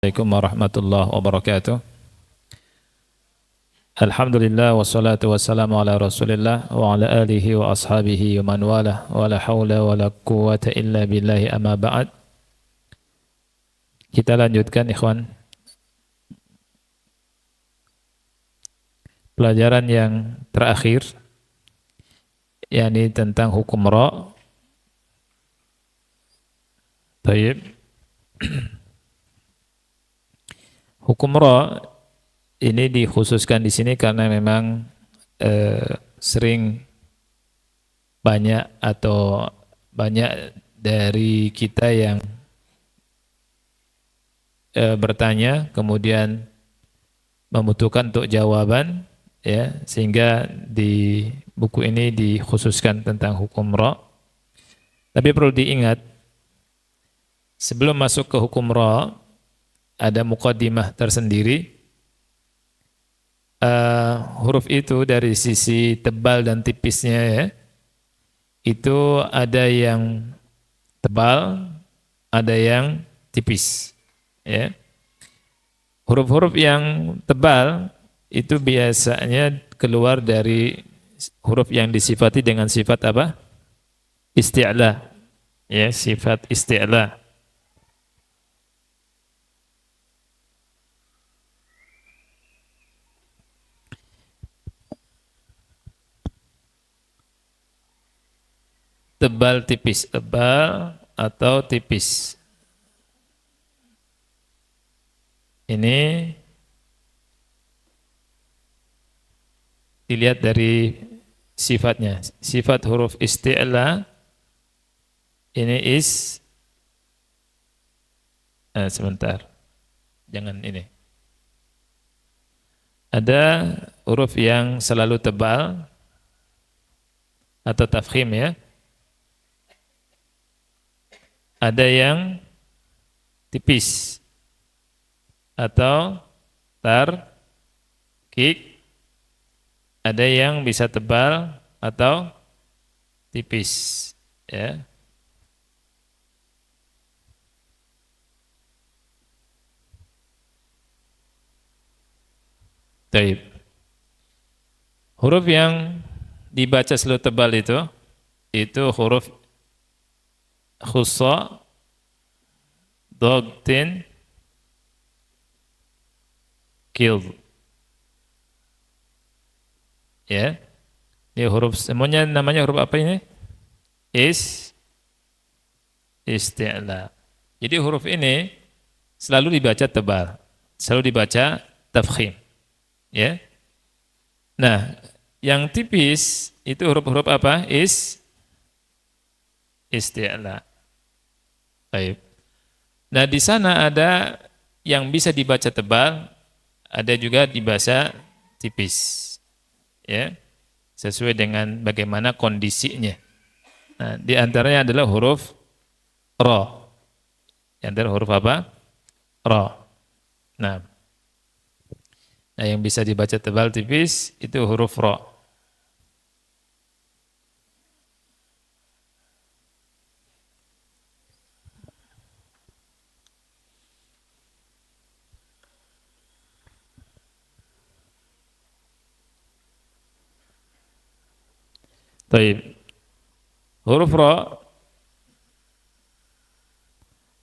Assalamualaikum warahmatullahi wabarakatuh. Alhamdulillah wassalatu wassalamu ala Rasulillah wa ala alihi wa ashabihi wa man walah wa la haula wa la quwwata illa billahi amma ba'd. Kita lanjutkan ikhwan pelajaran yang terakhir, yakni tentang hukum ra'. Baik. Hukum ra' ini dikhususkan di sini karena memang sering banyak dari kita yang bertanya kemudian membutuhkan untuk jawaban, ya, sehingga di buku ini dikhususkan tentang hukum ra'. Tapi perlu diingat, sebelum masuk ke hukum ra' ada muqaddimah tersendiri. Huruf itu dari sisi tebal dan tipisnya, ya, itu ada yang tebal, ada yang tipis, ya. Huruf-huruf yang tebal itu biasanya keluar dari huruf yang disifati dengan sifat apa? Isti'la, ya, sifat isti'la. Tebal tipis, tebal atau tipis. Ini dilihat dari sifatnya. Sifat huruf isti'la ini sebentar. Jangan ini. Ada huruf yang selalu tebal atau tafkhim, ya. Ada yang tipis atau tarkik, ada yang bisa tebal atau tipis, ya. Baik. Huruf yang dibaca selalu tebal itu huruf khussa, dogtin, kill, ya. Ini huruf semuanya namanya huruf apa ini? Isti'la. Jadi huruf ini selalu dibaca tebal, selalu dibaca tafkhim, ya. Nah, yang tipis itu huruf-huruf apa? Isti'la. Baik. Nah, di sana ada yang bisa dibaca tebal, ada juga dibaca tipis, ya, sesuai dengan bagaimana kondisinya. Nah, di antaranya adalah huruf ra. Di antara huruf apa? Ra. Nah, yang bisa dibaca tebal tipis itu huruf ra. Baik. Huruf ra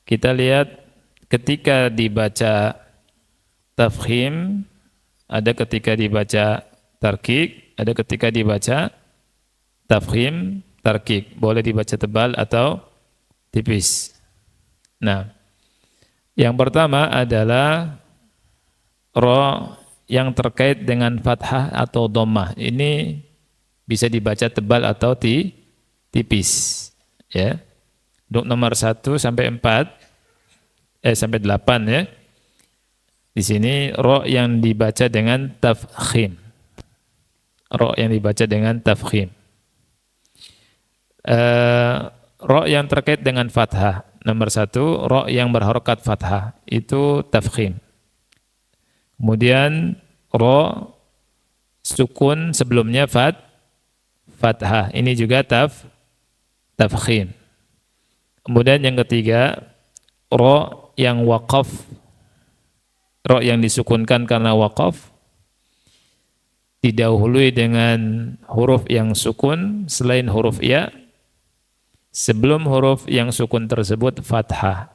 kita lihat ketika dibaca tafkhim, ada ketika dibaca tarkik, ada ketika dibaca tafkhim, tarkik. Boleh dibaca tebal atau tipis. Nah, yang pertama adalah ra yang terkait dengan fathah atau dhammah. Ini bisa dibaca tebal atau tipis, ya. Untuk nomor 1 sampai 4 sampai 8, ya. Di sini ra yang dibaca dengan tafkhim. Ra yang dibaca dengan tafkhim. Ra yang terkait dengan fathah. Nomor 1, ra yang berharokat fathah itu tafkhim. Kemudian ra sukun sebelumnya fathah, ini juga tafkhim. Kemudian yang ketiga, ra yang waqaf ro yang disukunkan karena waqaf didahului dengan huruf yang sukun selain huruf ya sebelum huruf yang sukun tersebut fathah.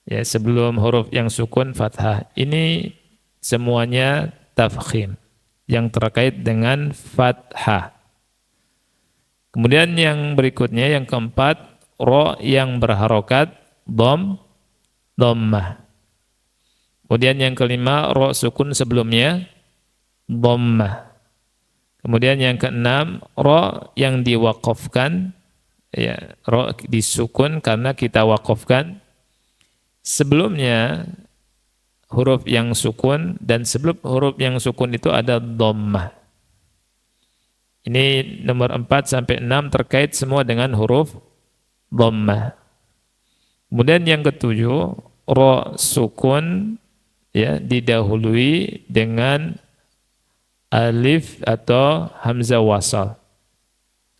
Ya, sebelum huruf yang sukun fathah. Ini semuanya tafkhim yang terkait dengan fathah. Kemudian yang berikutnya yang keempat ro yang berharokat dhammah. Kemudian yang kelima ro sukun sebelumnya dhammah. Kemudian yang keenam ro yang diwaqafkan, ya, ro disukun karena kita wakafkan sebelumnya huruf yang sukun dan sebelum huruf yang sukun itu ada dhammah. Ini nomor 4 sampai 6 terkait semua dengan huruf dhammah. Kemudian yang ketujuh ro sukun, ya, didahului dengan alif atau hamzah wasal.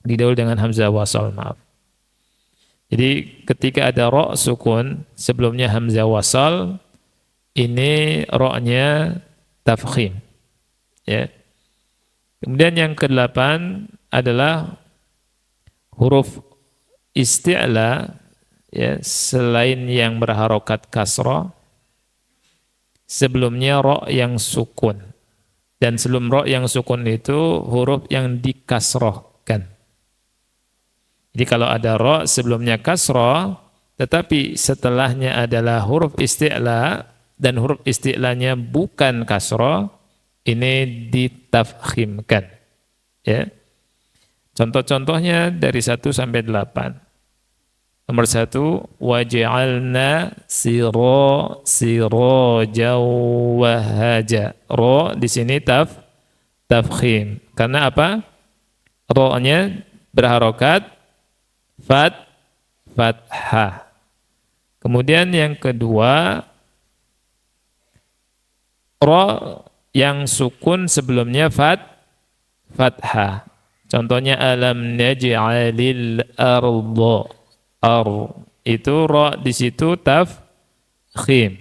Didahului dengan hamzah wasal, maaf. Jadi ketika ada ro sukun sebelumnya hamzah wasal, ini ro-nya tafkhim. Ya. Kemudian yang ke-8 adalah huruf isti'la, ya, selain yang berharokat kasrah, sebelumnya ro yang sukun. Dan sebelum ro yang sukun itu huruf yang dikasrohkan. Jadi kalau ada ro sebelumnya kasroh, tetapi setelahnya adalah huruf isti'la dan huruf isti'lanya bukan kasroh, ini ditafkhimkan. Ya. Contoh-contohnya dari 1 sampai 8. Nomor 1, waj'alna sirajan wahaja. Ro di sini tafkhim. Karena apa? Ro-nya berharokat fathah. Kemudian yang kedua, ro yang sukun sebelumnya fathah. Contohnya alam naj'alil arda. Itu ro di situ tafkhim.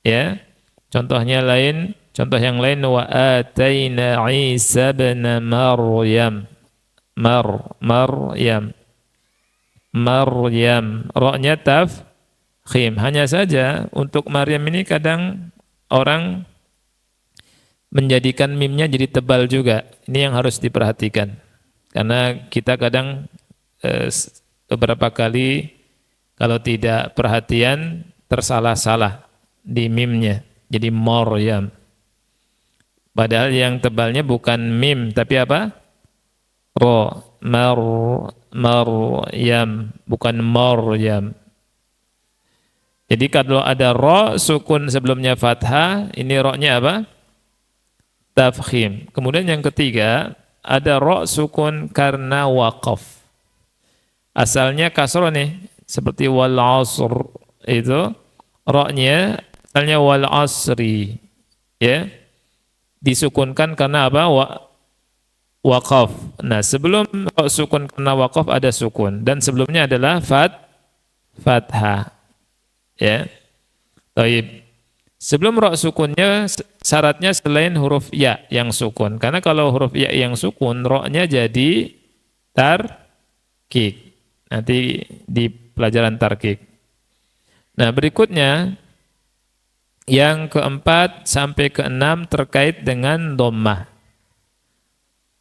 Ya. Contoh yang lain wa ataina Isa bin Maryam. Maryam. Ro-nya tafkhim. Hanya saja untuk Maryam ini kadang orang menjadikan mimnya jadi tebal juga. Ini yang harus diperhatikan. Karena kita kadang beberapa kali kalau tidak perhatian tersalah-salah di mimnya. Jadi Maryam. Padahal yang tebalnya bukan mim tapi apa? Ro. Maryam, bukan Maryam. Jadi kalau ada ro sukun sebelumnya fathah, ini ro-nya apa? Tafkhim. Kemudian yang ketiga, ada ro sukun karena waqaf. Asalnya kasroh nih, seperti wal asr itu ro-nya asalnya wal asri, ya. Disukunkan karena apa? Waqaf. Nah, sebelum ro sukun karena waqaf ada sukun dan sebelumnya adalah fathah. Ya. Baik. Sebelum ro sukunnya syaratnya selain huruf ya yang sukun. Karena kalau huruf ya yang sukun, ro-nya jadi tarkik. Nanti di pelajaran tarkik. Nah, berikutnya yang keempat sampai keenam terkait dengan dhammah.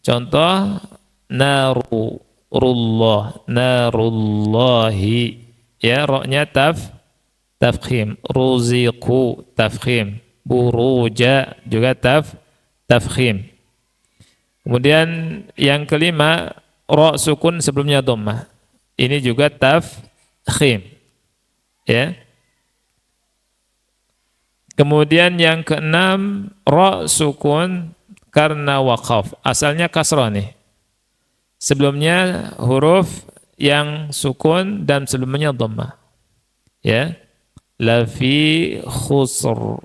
Contoh narullahi, ya, ro-nya tafkhim. Ruziqu tafkhim. Buruja juga tafkhim. Kemudian yang kelima ro sukun sebelumnya dhammah. Ini juga tafkhim. Ya. Kemudian yang keenam ro sukun karena waqaf. Asalnya kasrah nih. Sebelumnya huruf yang sukun dan sebelumnya dhammah. Ya. La fi khusr.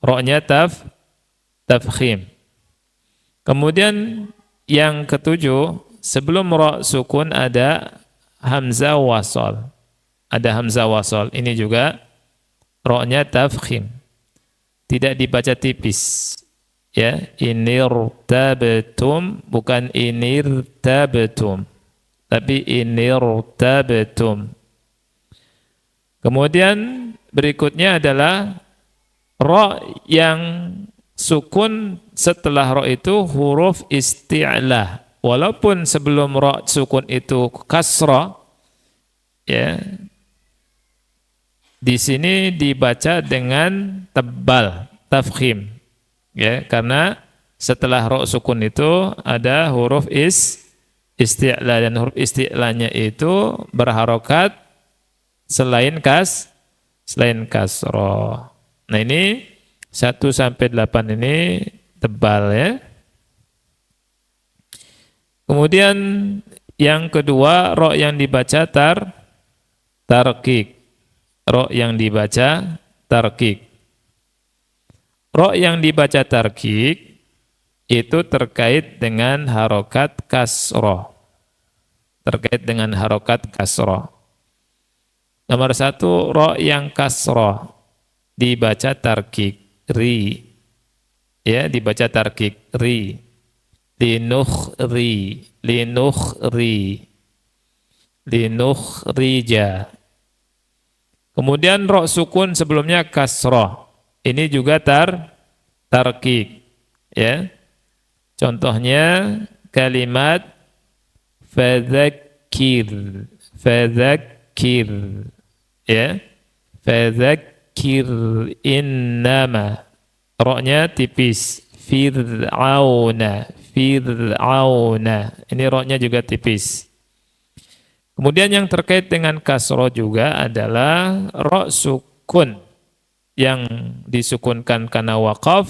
Ro-nya tafkhim. Kemudian yang ketujuh, sebelum ro sukun ada hamzah wasal. Ada hamzah wasal. Ini juga Roknya tafkhim, tidak dibaca tipis. Ya, inirtabtum bukan inirtabtum, tapi inirtabtum. Kemudian berikutnya adalah ro yang sukun setelah ro itu huruf isti'lah. Walaupun sebelum ro sukun itu kasrah, ya, di sini dibaca dengan tebal, tafkhim, ya, karena setelah ro sukun itu ada huruf isti'lah, dan huruf isti'lahnya itu berharokat selain kasroh. Nah ini 1 sampai 8 ini tebal, ya. Kemudian yang kedua, ro yang dibaca tarkik. Ro yang dibaca tarkik. Ro yang dibaca tarkik itu terkait dengan harokat kasroh. Terkait dengan harokat kasroh. Nomor 1, ro yang kasroh dibaca tarkik ri. Ya, dibaca tarkik ri. Linukhrija. Kemudian ro sukun sebelumnya kasroh. Ini juga tarkik. Ya. Contohnya kalimat fadzakir. Fadzakir. Ya. Fadzakir innama. Ro-nya tipis. Fir'auna. Ini ro-nya juga tipis. Kemudian yang terkait dengan kasroh juga adalah ro sukun yang disukunkan karena waqaf,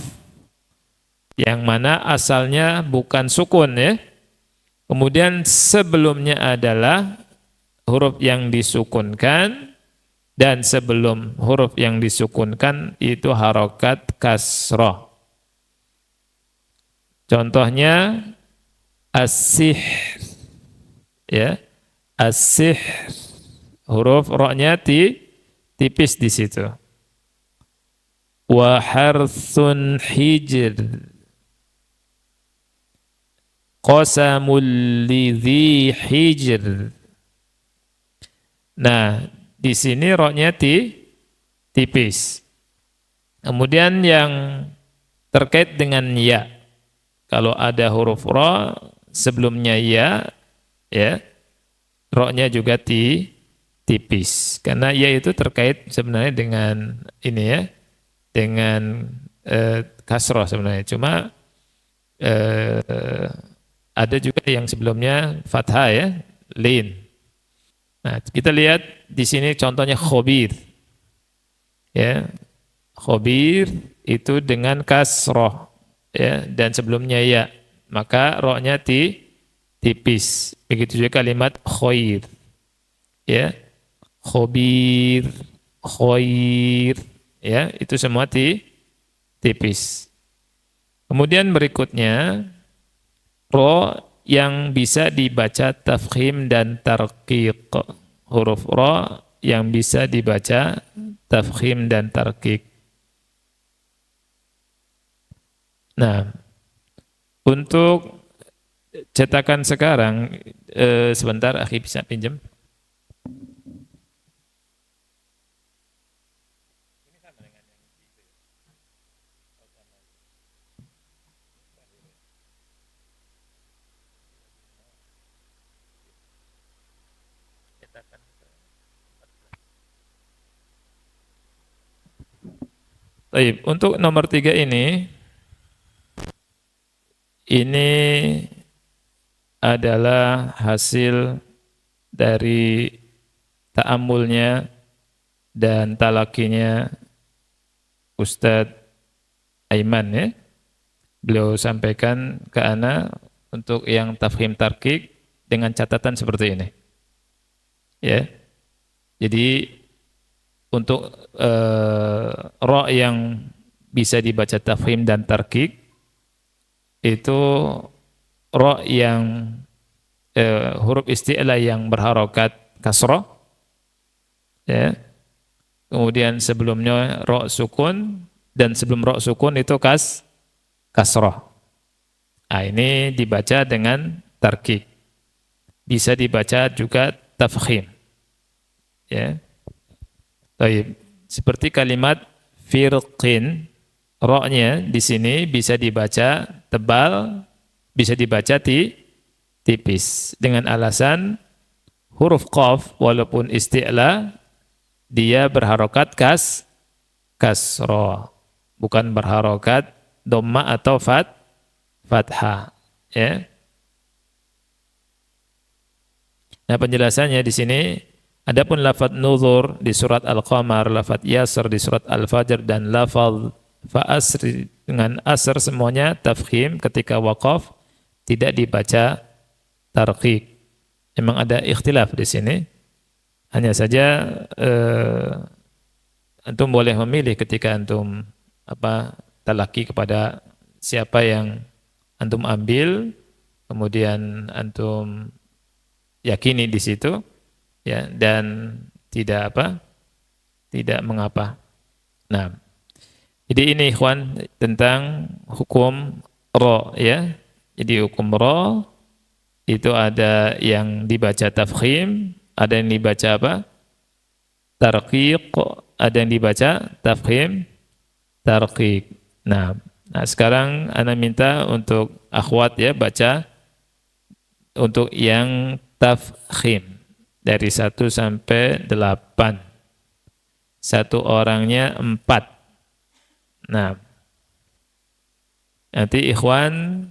yang mana asalnya bukan sukun, ya. Kemudian sebelumnya adalah huruf yang disukunkan, dan sebelum huruf yang disukunkan itu harokat kasroh. Contohnya as-sihr, ya, as-sihr, huruf ro-nya tipis di situ. Wa harthun hijr, qasamul lidhi hijr. Nah, di sini ro-nya tipis. Kemudian yang terkait dengan ya. Kalau ada huruf ro sebelumnya ya, ya, ro-nya juga tipis. Karena ya itu terkait sebenarnya dengan ini, ya, dengan kasroh sebenarnya. Cuma ada juga yang sebelumnya fathah, ya, lin. Nah, kita lihat di sini contohnya khobir. Ya, khobir itu dengan kasroh, ya, dan sebelumnya ya, maka ro-nya tipis. Begitu juga kalimat khoir, ya, khobir, khoir, ya, itu semua tipis. Kemudian berikutnya ro yang bisa dibaca tafkhim dan tarqiq. Huruf ro yang bisa dibaca tafkhim dan tarqiq. Nah, untuk cetakan sekarang, sebentar, akhi bisa pinjam? Baik, untuk nomor 3 ini adalah hasil dari ta'amulnya dan talakinya Ustadz Aiman, ya. Beliau sampaikan ke ana untuk yang tafhim tarkik dengan catatan seperti ini. Ya. Jadi untuk ro yang bisa dibaca tafhim dan tarkik itu ro yang huruf isti'lah yang berharokat kasroh, ya, kemudian sebelumnya ro sukun, dan sebelum ro sukun itu kasroh. Nah, ini dibaca dengan tarkik. Bisa dibaca juga tafkhim. Ya. Baik. Seperti kalimat firqin, ro-nya di sini bisa dibaca tebal, bisa dibaca tipis dengan alasan huruf qaf walaupun isti'la dia berharokat kasroh, bukan berharokat dhamma atau fathah. Ya. Nah, penjelasannya di sini, adapun lafaz nuzur di surat Al-Qamar, lafaz yasr di surat Al-Fajr, dan lafaz fa'asri dengan asr semuanya tafkhim ketika waqaf, tidak dibaca tarqiq. Memang ada ikhtilaf di sini. Hanya saja antum boleh memilih ketika antum talaki kepada siapa yang antum ambil, kemudian antum yakini di situ, ya, dan tidak mengapa. Nah, jadi ini ikhwan tentang hukum ro, ya. Jadi hukum ro itu ada yang dibaca tafkhim, ada yang dibaca tarqiq, ada yang dibaca tafkhim, tarqiq. Nah, sekarang ana minta untuk akhwat ya baca untuk yang tafkhim dari 1 sampai 8. Satu orangnya 4. Nah, nanti ikhwan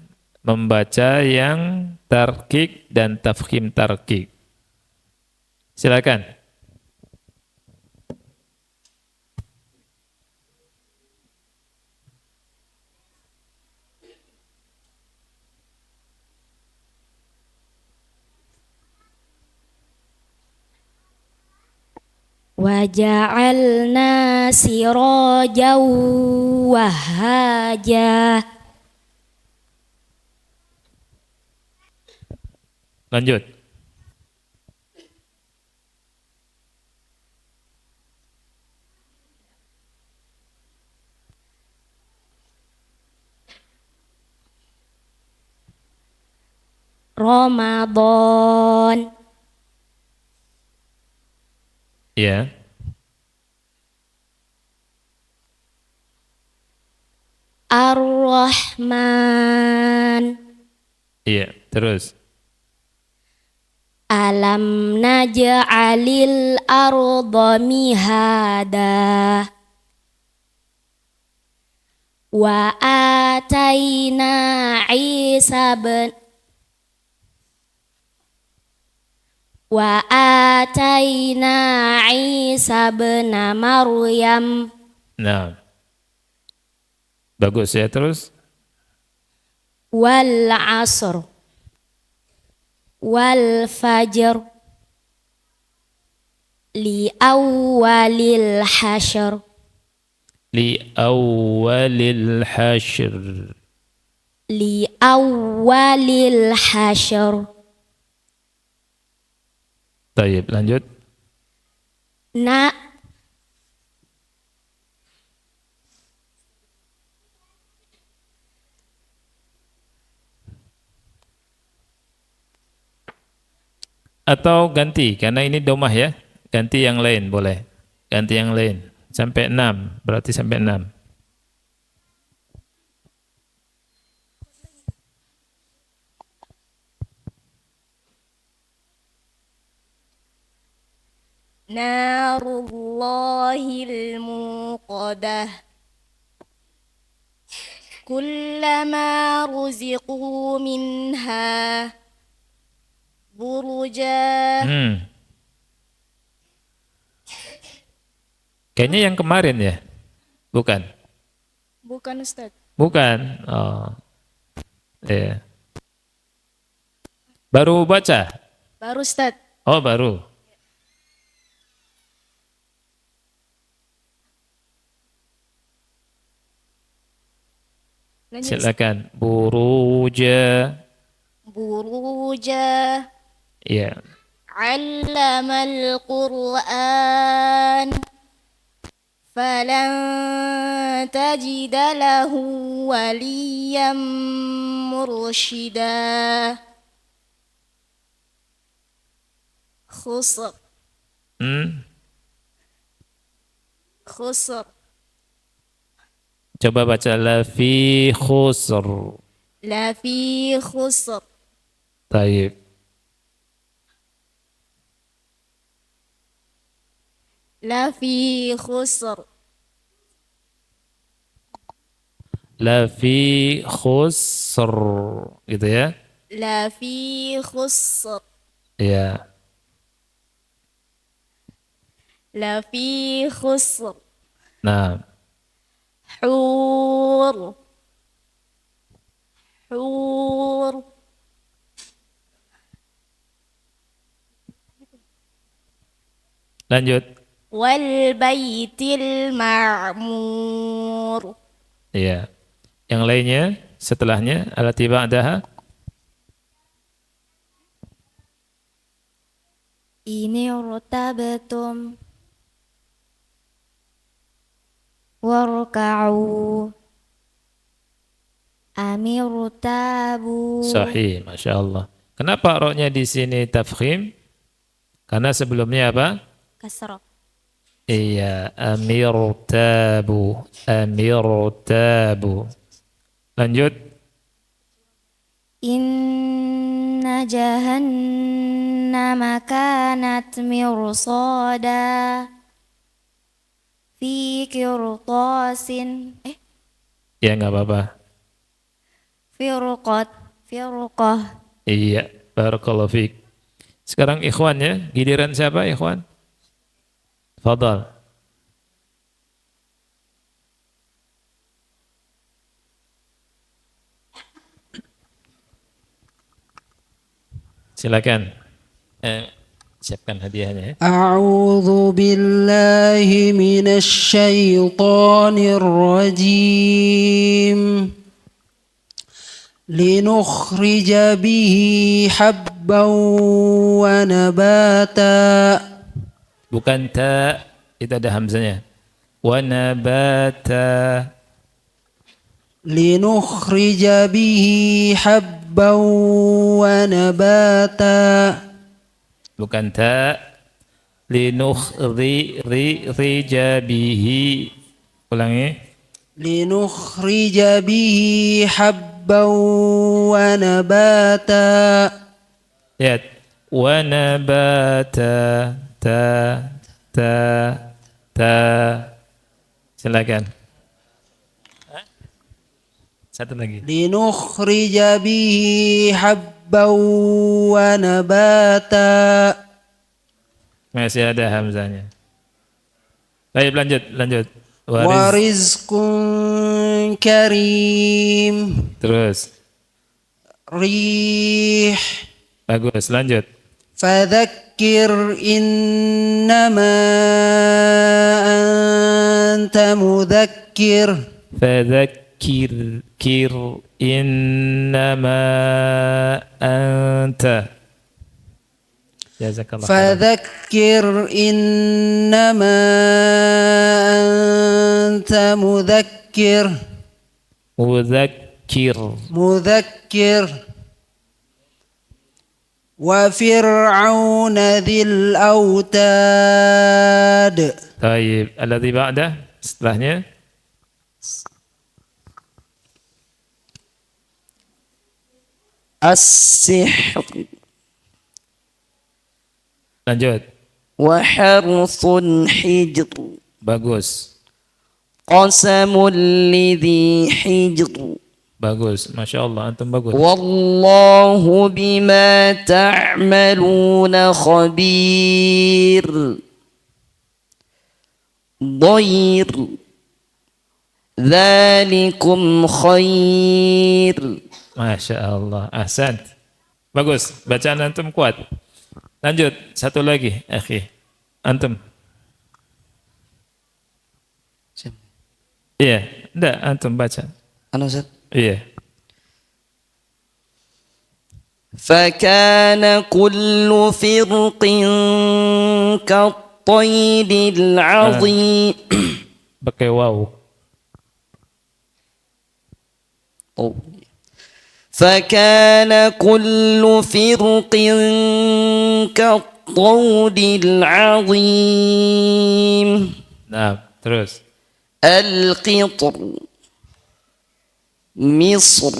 membaca yang tarqiq dan tafkhim tarqiq. Silakan. Waja'alna sirajan wahaja. Lanjut. Ramadan. Ya. Ar-Rahman. Iya, terus. Alam naj'alil arda mihada. Wa atayna Isa bin Maryam. Nah, bagus ya, terus. Wal asr wal fajr li awwalil hasyr. Li awwalil hasyr. Li awwalil hasyr. Baik, lanjut. Na Atau ganti, karena ini domah ya. Ganti yang lain boleh. Ganti yang lain. Sampai 6, berarti sampai 6. Narullahil muqadah. Kullama ruziqu minha buruja. Kayaknya yang kemarin ya? Bukan? Bukan Ustaz. Bukan. Oh. Ya. Baru baca? Baru Ustaz. Oh, baru. Silakan. Buruja. Buruja. Iya. Allamal Qur'an. فلن تجد له وليا مرشدا خسر خسر Coba baca lafi khusr. لفي خسر Taib. لفي خسر Lafi khusr. Gitu ya. لفي خسر Ya. لفي خسر Nah, حور حور lanjut. والبيت المعمور Ya. Yang lainnya setelahnya allati ba'daha. ini irtabtum warka'u amirtabu Sahih, Masya Allah. Kenapa roknya di sini tafkhim? Karena sebelumnya apa? kasrah Iya, amirtabu, amirtabu. Lanjut. inna jahannama kanat mirsada fi qirtasin Ya nggak apa-apa. firqah Iya, barakallahu fiik. Sekarang ikhwan ya, giliran siapa ikhwan? Fadal. Silakan. Siapkan hadiahnya ya. أعوذ بالله من الشيطان الرجيم لنخرج به حبا ونباتا Bukan ta, itu ada hamzanya. Wa nabata. لنخرج به حبا ونباتا Bukan ta. Rija bihi. Ulangi. لنخرج به حبا ونباتا Lihat. Wa nabata. Ta. Silakan. Satu lagi. لنخرج به حبا ونباتا Masih ada hamzanya. Baik, lanjut. ورزق كريم Terus. ريح Bagus, lanjut. فذكر إنما أنت مذكر Fadzakir innama anta. Jazakallah khairan. فذكر إنما أنت مذكر Mudzakir. وفرعون ذي الأوتاد Baik, alladzi ba'dah setelahnya. السحر Lanjut. وحرث حجر Bagus. قسم لذي حجر Bagus. Masya Allah, antum bagus. والله بما تعملون خبير ضير ذلكم خير Masya Allah. Ahsan. Bagus. Bacaan antum kuat. Lanjut. Satu lagi, akhi. Antum. Iya. Enggak, antum baca. Anu Ustaz. Iya. فكان كل فرق كالطير العظيم pakai waw. Oh. فكان كل فرق كالطود العظيم. Nah, terus. القطر مصر.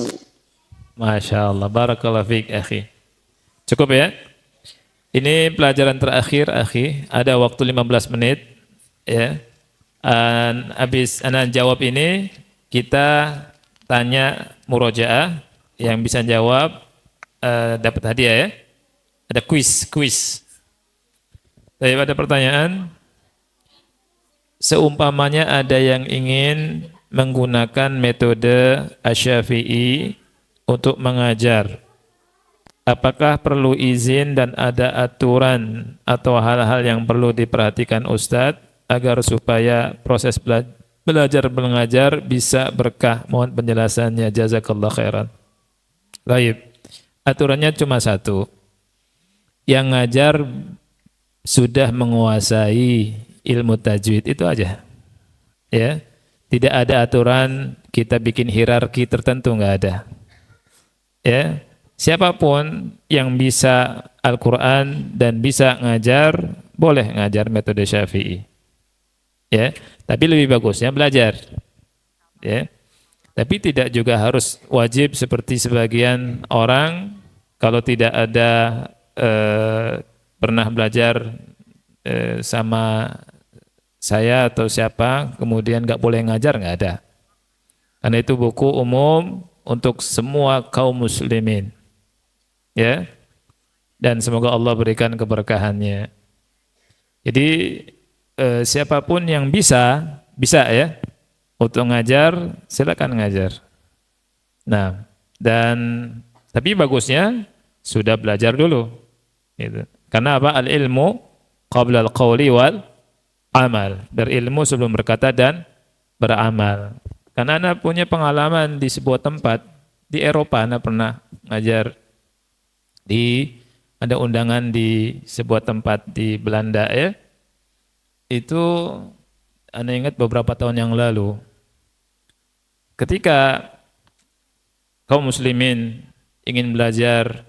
Masya Allah, barakallahu fiik akhi. Cukup ya? Ini pelajaran terakhir akhi, ada waktu 15 menit ya. Habis ana jawab ini, kita tanya murojaah, yang bisa jawab dapat hadiah ya. Ada kuis. Tapi ada pertanyaan, seumpamanya ada yang ingin menggunakan metode Asy-Syafi'i untuk mengajar, apakah perlu izin dan ada aturan atau hal-hal yang perlu diperhatikan Ustadz agar supaya proses belajar mengajar bisa berkah? Mohon penjelasannya, jazakallah khairan. Baik, aturannya cuma satu, yang ngajar sudah menguasai ilmu tajwid, itu aja ya. Tidak ada aturan kita bikin hierarki tertentu, nggak ada ya. Siapapun yang bisa Al-Quran dan bisa ngajar, boleh ngajar metode Syafi'i ya. Tapi lebih bagusnya belajar ya. Tapi tidak juga harus wajib seperti sebagian orang, kalau tidak ada pernah belajar sama saya atau siapa, kemudian nggak boleh ngajar, nggak ada. Karena itu buku umum untuk semua kaum muslimin, ya. Dan semoga Allah berikan keberkahannya. Jadi siapapun yang bisa ya untuk ngajar, silakan ngajar. Nah, dan tapi bagusnya sudah belajar dulu, gitu. Karena apa? Al ilmu qabla al qawli wal amal. Berilmu sebelum berkata dan beramal. Karena Anda punya pengalaman di sebuah tempat di Eropa, Anda pernah ngajar ada undangan di sebuah tempat di Belanda ya. Itu Anda ingat beberapa tahun yang lalu, ketika kaum muslimin ingin belajar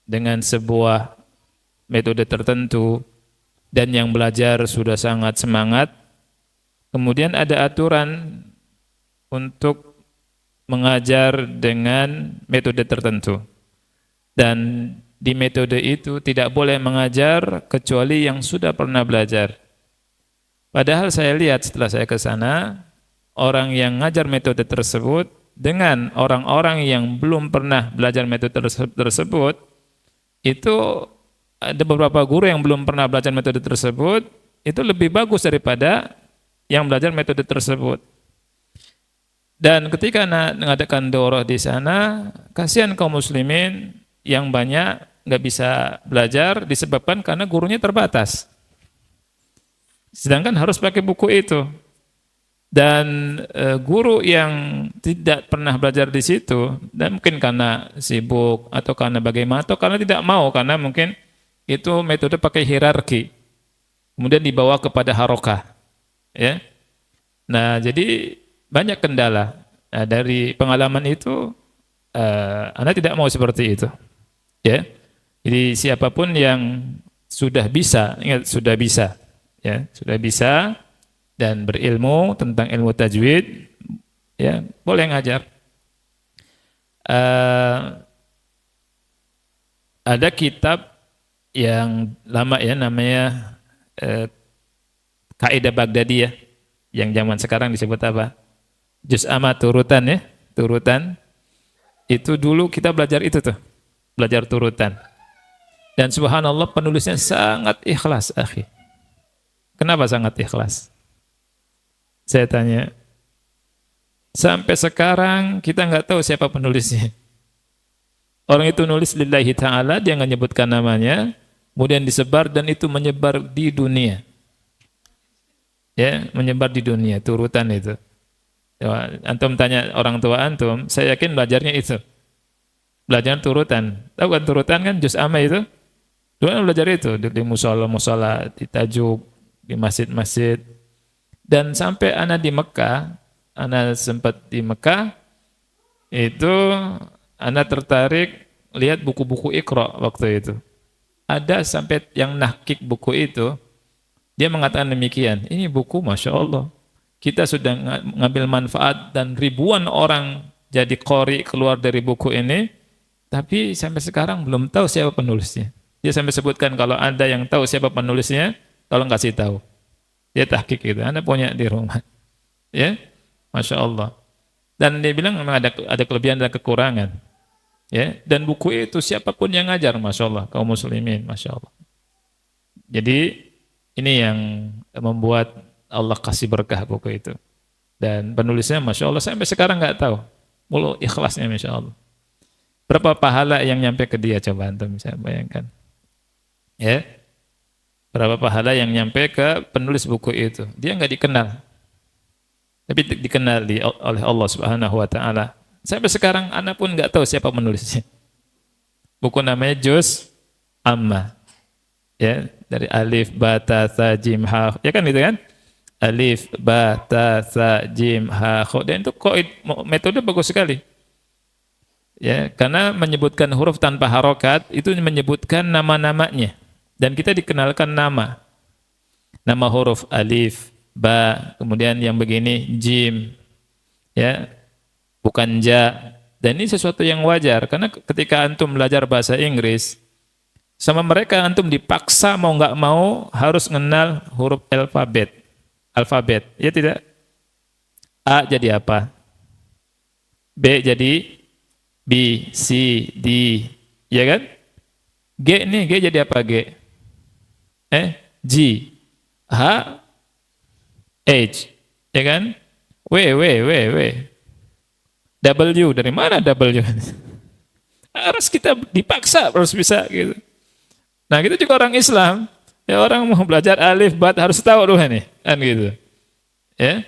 dengan sebuah metode tertentu dan yang belajar sudah sangat semangat, kemudian ada aturan untuk mengajar dengan metode tertentu. Dan di metode itu tidak boleh mengajar kecuali yang sudah pernah belajar. Padahal saya lihat setelah saya ke sana, orang yang ngajar metode tersebut dengan orang-orang yang belum pernah belajar metode tersebut, itu ada beberapa guru yang belum pernah belajar metode tersebut, itu lebih bagus daripada yang belajar metode tersebut. Dan ketika mengadakan daurah di sana, kasihan kaum muslimin yang banyak nggak bisa belajar disebabkan karena gurunya terbatas. Sedangkan harus pakai buku itu. Dan guru yang tidak pernah belajar di situ, dan mungkin karena sibuk atau karena bagaimana, atau karena tidak mau, karena mungkin itu metode pakai hierarki, kemudian dibawa kepada harokah, ya. Nah, jadi banyak kendala. Nah, dari pengalaman itu, Anda tidak mau seperti itu, ya. Jadi siapapun yang sudah bisa, ingat sudah bisa, ya, sudah bisa dan berilmu tentang ilmu tajwid, ya, boleh ngajar. Ada kitab yang lama ya, namanya Kaidah Baghdadiyah, yang zaman sekarang disebut apa? Juz amma turutan ya, turutan. Itu dulu kita belajar itu tuh, belajar turutan. Dan subhanallah penulisnya sangat ikhlas, akhi. Kenapa sangat ikhlas? Saya tanya. Sampai sekarang kita nggak tahu siapa penulisnya. Orang itu nulis lillahi ta'ala, dia nggak nyebutkan namanya, kemudian disebar dan itu menyebar di dunia. Ya, menyebar di dunia, turutan itu. Ya, antum tanya orang tua antum, saya yakin belajarnya itu. Belajar turutan. Tahu kan turutan kan juz amma itu? Dulu kan belajar itu di musola, di tajuk, di masjid-masjid. Dan sampai ana di Mekah, ana sempat di Mekah, itu ana tertarik lihat buku-buku Iqra waktu itu. Ada sampai yang nahkik buku itu, dia mengatakan demikian, ini buku Masya Allah, kita sudah ngambil manfaat dan ribuan orang jadi qori keluar dari buku ini, tapi sampai sekarang belum tahu siapa penulisnya. Dia sampai sebutkan kalau ada yang tahu siapa penulisnya, tolong kasih tahu. Dia tahqiq itu, Anda punya di rumah. Ya, Masya Allah. Dan dia bilang memang ada kelebihan dan kekurangan. Ya, dan buku itu siapapun yang ngajar, Masya Allah, kaum muslimin, Masya Allah. Jadi ini yang membuat Allah kasih berkah buku itu. Dan penulisnya Masya Allah sampai sekarang nggak tahu. Mulu ikhlasnya Masya Allah. Berapa pahala yang nyampe ke dia, coba antum bisa bayangkan. Ya, berapa pahala yang nyampe ke penulis buku itu. Dia nggak dikenal. Tapi dikenal oleh Allah Subhanahu wa Ta'ala. Sampai sekarang anak pun nggak tahu siapa penulisnya. Buku namanya Juz Amma. Ya, dari alif, ba, ta, tha, jim, ha. Ya kan itu kan? Alif, ba, ta, tha, jim, ha, kho. Dan itu metode bagus sekali. Ya, karena menyebutkan huruf tanpa harokat itu menyebutkan nama-namanya. Dan kita dikenalkan nama. Nama huruf alif, ba, kemudian yang begini jim. Ya. Bukan ja. Dan ini sesuatu yang wajar karena ketika antum belajar bahasa Inggris sama mereka antum dipaksa mau nggak mau harus mengenal huruf alfabet. Ya tidak? A jadi apa? B jadi B, C, D. Ya kan? G nih, G jadi apa G? G, H, H. Ya kan? W. W, dari mana W? Harus kita dipaksa harus bisa gitu. Nah, kita juga orang Islam, ya orang mau belajar alif, ba harus tahu dulu nih, kan gitu. Ya.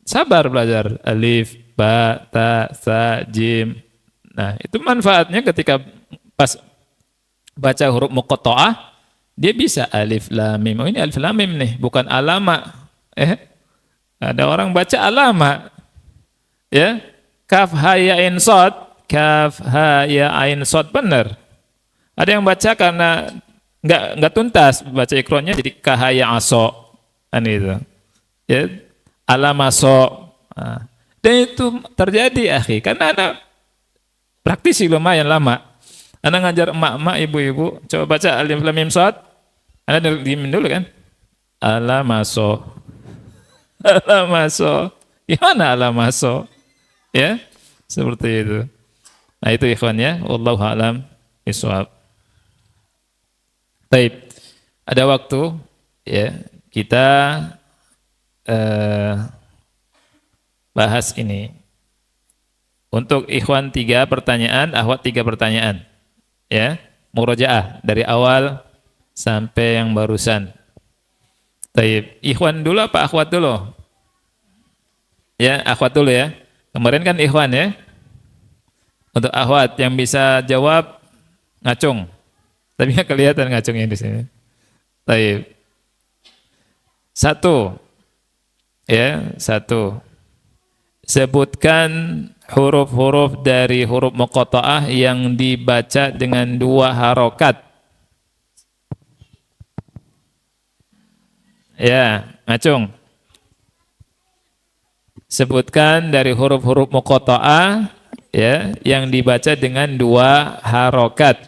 Sabar belajar alif, ba, ta, sa, jim. Nah, itu manfaatnya ketika pas baca huruf muqatta'ah, dia bisa alif lam mim. Oh, ini alif lam mim nih, bukan alama. Ada orang baca alama. Ya. Kaf ha ya ain shad, kaf ha ya ain shad benar. Ada yang baca karena enggak tuntas baca iqra'nya jadi ka ha ya aso. Kan itu. Ya, alamaso. Nah, dan itu terjadi akhi karena anak praktisi lumayan lama. Anak ngajar emak-emak, ibu-ibu, coba baca alif lam mim shad. Anak diemin dulu kan? Alamaso. Alamaso. Gimana alamaso? Ya, seperti itu. Nah, itu ikhwan ya, wallahu a'lam bishawab. Baik. Ada waktu ya, kita bahas ini. Untuk ikhwan 3 pertanyaan, akhwat 3 pertanyaan. Ya, murojaah dari awal sampai yang barusan. Baik, ikhwan dulu apa akhwat dulu? Ya, akhwat dulu ya. Kemarin kan ikhwan ya. Untuk akhwat yang bisa jawab ngacung. Tapi nggak kelihatan ngacungnya di sini. Baik. 1. Ya, 1. Sebutkan huruf-huruf dari huruf muqatta'ah yang dibaca dengan 2 harokat. Ya, ngacung. Sebutkan dari huruf-huruf muqatta'ah ya yang dibaca dengan 2 harokat.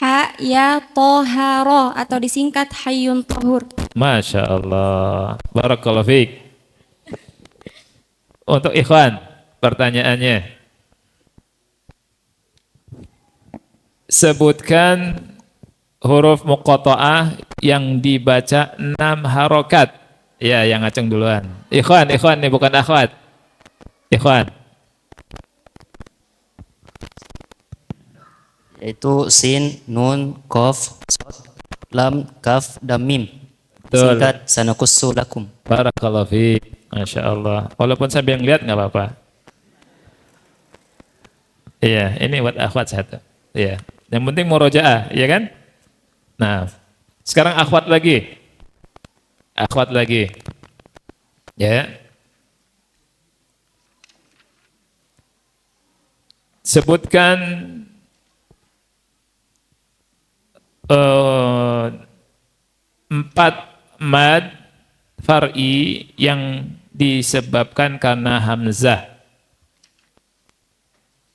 Ha, ya, to, ha, ro atau disingkat hayyun tahur. Masya Allah. Barakallahu fiik. Untuk ikhwan, pertanyaannya. Sebutkan huruf muqatta'ah yang dibaca 6 harokat. Ya, yang ngacung duluan. Ikhwan nih bukan akhwat. Ikhwan. Yaitu sin, nun, qaf, shad, lam, kaf, dan mim. Betul. Singkat sanakussu lakum. Barakallahu fiik. Masya Allah. Walaupun sambil ngeliat nggak apa-apa. Iya, ini buat akhwat satu. Iya. Yang penting murojaah, ya kan? Nah, sekarang akhwat lagi. Akhwat lagi. Ya. Sebutkan empat mad far'i yang disebabkan karena hamzah.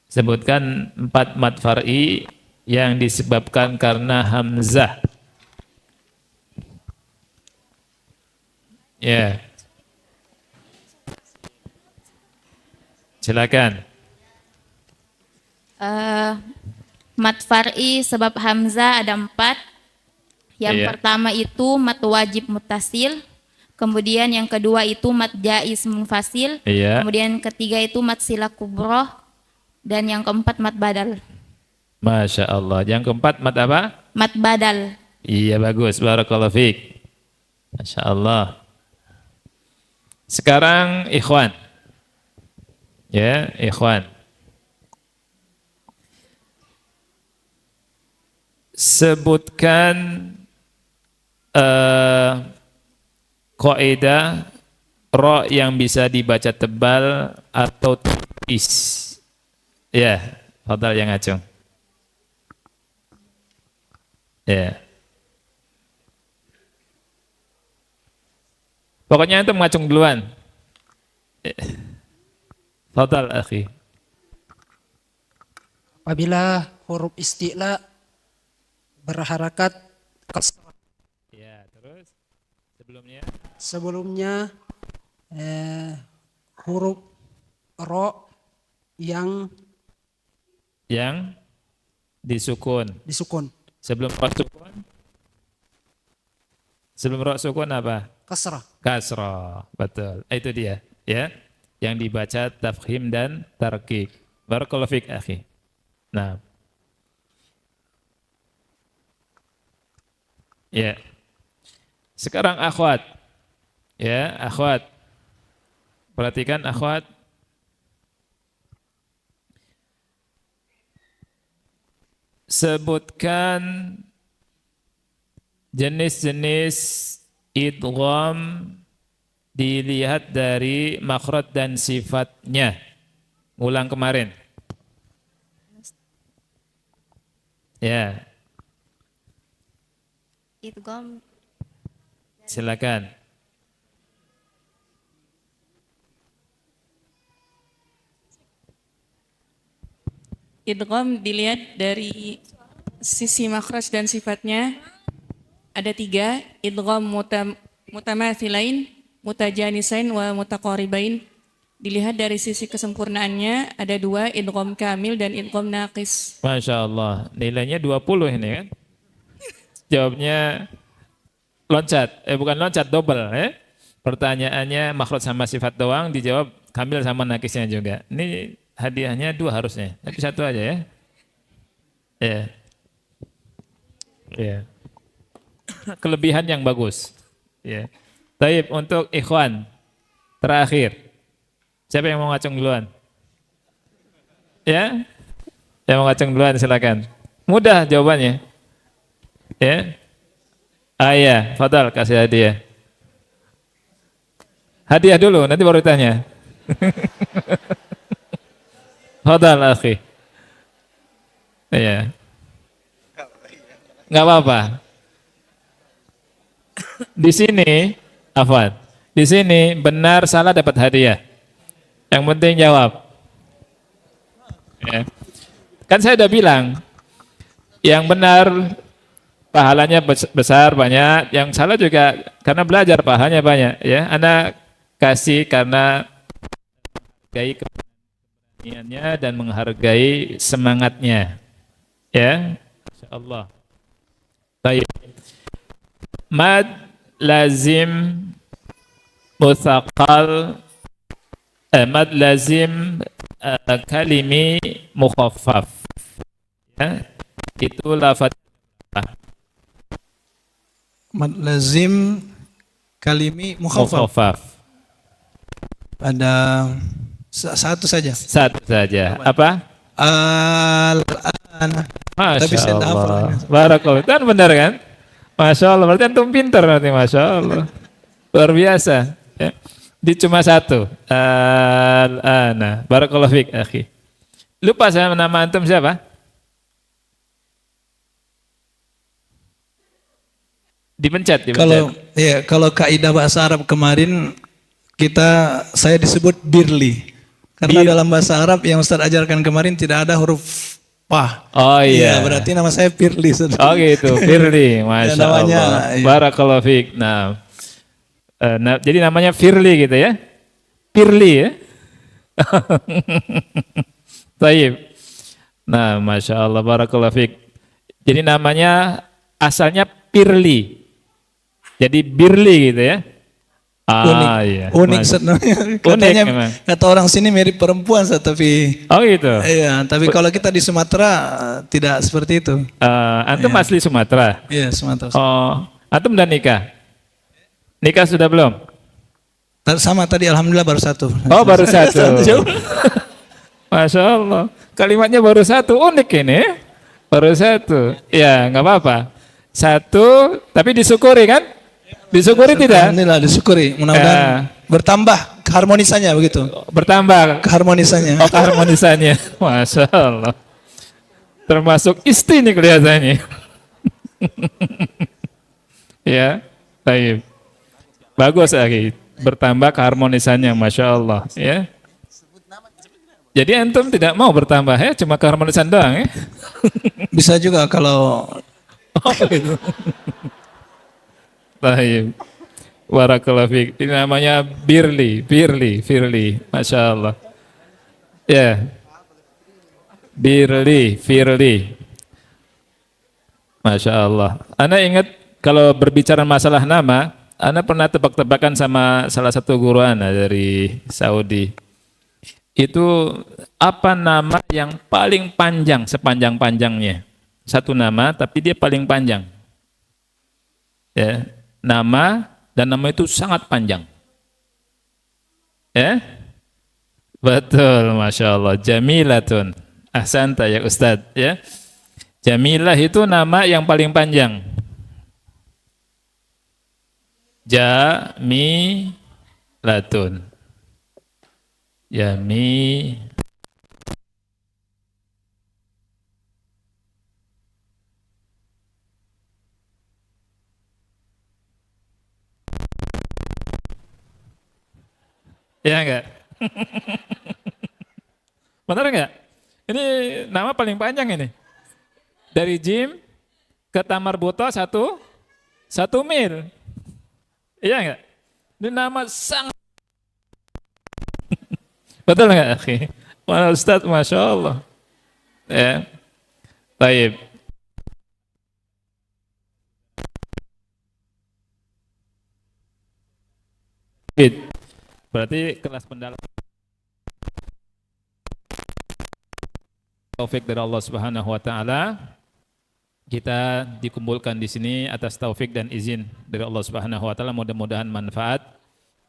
Sebutkan empat mad far'i yang disebabkan karena hamzah. Ya. Silakan. Mad far'i sebab hamzah ada 4. Yang Iya. pertama itu mad wajib mutasil, kemudian yang kedua itu mad jaiz munfasil, Iya. kemudian ketiga itu mad sila kubroh, dan yang keempat mad badal. Masya Allah. Yang keempat mad apa? Mad badal. Iya, bagus. Barakallahu fiik. Masya Allah. Sekarang ikhwan. Ya, ikhwan. Sebutkan kaidah ro yang bisa dibaca tebal atau tipis. Ya, fadal yang ngacung. Ya. Pokoknya itu ngacung duluan. Fadal akhi. Apabila huruf isti'la berharakat kasrah. Ya, terus sebelumnya Sebelumnya huruf ro yang disukun. disukun Sebelum ro sukun. Sebelum ro sukun apa? kasrah. Kasrah. Betul. Itu dia, ya. Yang dibaca tafkhim dan tarqiq. Barakallahu fiik, akhi. Nah. Ya. Sekarang akhwat. Ya, akhwat. Perhatikan akhwat. Sebutkan jenis-jenis idgham dilihat dari makhraj dan sifatnya. Ulang kemarin. Ya, Idgham silakan. Idgham dilihat dari sisi makhraj dan sifatnya ada 3, idgham mutamathilain, mutajanisain wa mutaqaribain. Dilihat dari sisi kesempurnaannya ada 2, idgham kamil dan idgham naqis. Masya Allah, nilainya 20 ini kan. Jawabnya loncat, bukan loncat, double ya. Pertanyaannya makhraj sama sifat doang, dijawab kamil sama nakisnya juga. Ini hadiahnya 2 harusnya, tapi 1 aja ya. Ya. Ya. Kelebihan yang bagus. Ya. Taib, untuk ikhwan terakhir. Siapa yang mau ngacung duluan? Ya? Yang mau ngacung duluan silakan. Mudah jawabannya. Ya. Iya, fadal kasih hadiah. Hadiah dulu, nanti baru tanya. Fadal akhi. Iya. Enggak apa-apa. Di sini, Afwan. Di sini benar salah dapat hadiah. Yang penting jawab. Ya. Kan saya udah bilang, yang benar pahalanya besar banyak, yang salah juga karena belajar pahalanya banyak. Ya, Anda kasih karena menghargai keberaniannya dan menghargai semangatnya. Ya, Masya Allah. Baik. Mad lazim muthaqal mad lazim kalimi mukhaffaf. Ya, itu lafaz mad lazim kalimi mukhaffaf. mukhaffaf. Ada satu saja. Satu saja. Apa? Al-an. Tapi Masya saya tak hafal. Allah. Barakallah. Kan benar kan? Masya Allah. Berarti antum pintar nanti. Masya Allah. Luar biasa. Ya. Di cuma satu. Al-ana. Barakallahu fiik, akhi. Lupa saya nama antum siapa? Dipencet. Kalau kaidah bahasa Arab kemarin saya disebut birli. Karena dalam bahasa Arab yang Ustaz ajarkan kemarin tidak ada huruf pa. Oh iya. Ya, berarti nama saya Firly. Oh gitu, Firly. Masya namanya, Allah. iya. Barakallahu fiik. Nah, jadi namanya Firly gitu ya? Firly ya? Taib. Nah, Masya Allah, barakallahu fiik. Jadi namanya asalnya Firly. Jadi Birli gitu ya? Unik, Iya. unik sebenarnya. Katanya memang. kata orang sini mirip perempuan, tapi Oh gitu. iya, tapi kalau kita di Sumatera tidak seperti itu. Antum asli Sumatera? Iya, Sumatera. Oh, antum udah nikah? Nikah sudah belum? Sama tadi alhamdulillah baru satu. Oh baru satu. Masya Allah. Kalimatnya baru satu, unik ini. Baru satu. Ya nggak apa-apa. Satu, tapi disyukuri kan? Disyukuri tidak? Alhamdulillah disyukuri. Mudah-mudahan bertambah keharmonisannya begitu. Bertambah. Keharmonisannya. Oh keharmonisannya. Masya Allah. Termasuk istri nih kelihatannya. Ya, baik. Bagus lagi. Bertambah keharmonisannya, Masya Allah. Ya. Jadi antum tidak mau bertambah ya, cuma keharmonisan doang ya? Bisa juga kalau Baik. Barakallahu fiik. Ini namanya Firly. Masya Allah. Ya. Firly. Masya Allah. Anda ingat kalau berbicara masalah nama, Anda pernah tebak-tebakan sama salah satu guru Anda dari Saudi. Itu apa nama yang paling panjang sepanjang-panjangnya? Satu nama tapi dia paling panjang. Ya, nama dan nama itu sangat panjang. Ya? Betul, Masya Allah. Jamilatun. Ahsanta ya Ustadz. Ya. Jamilah itu nama yang paling panjang. Jamilatun. Jami. Ya enggak? Benar enggak? Ini nama paling panjang ini. Dari Jim ke Tamar Buto 1 mil. Iya enggak? Ini nama sangat betul enggak, akhi? Wah, Ustaz, Masya Allah. Ya. Baik. Berarti kelas pendalam taufik dari Allah Subhanahu wa taala. Kita dikumpulkan di sini atas taufik dan izin dari Allah Subhanahu wa taala, mudah-mudahan manfaat,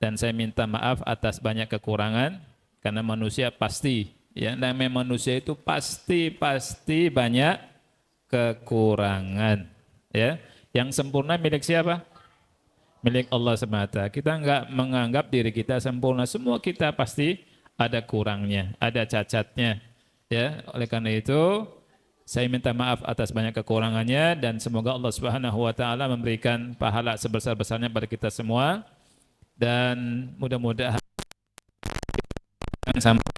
dan saya minta maaf atas banyak kekurangan karena manusia pasti ya, namanya manusia itu pasti banyak kekurangan ya. Yang sempurna milik siapa? Milik Allah semata. Kita enggak menganggap diri kita sempurna. Semua kita pasti ada kurangnya, ada cacatnya. Ya, oleh karena itu saya minta maaf atas banyak kekurangannya dan semoga Allah Subhanahu wa taala memberikan pahala sebesar-besarnya pada kita semua, dan mudah-mudahan sampai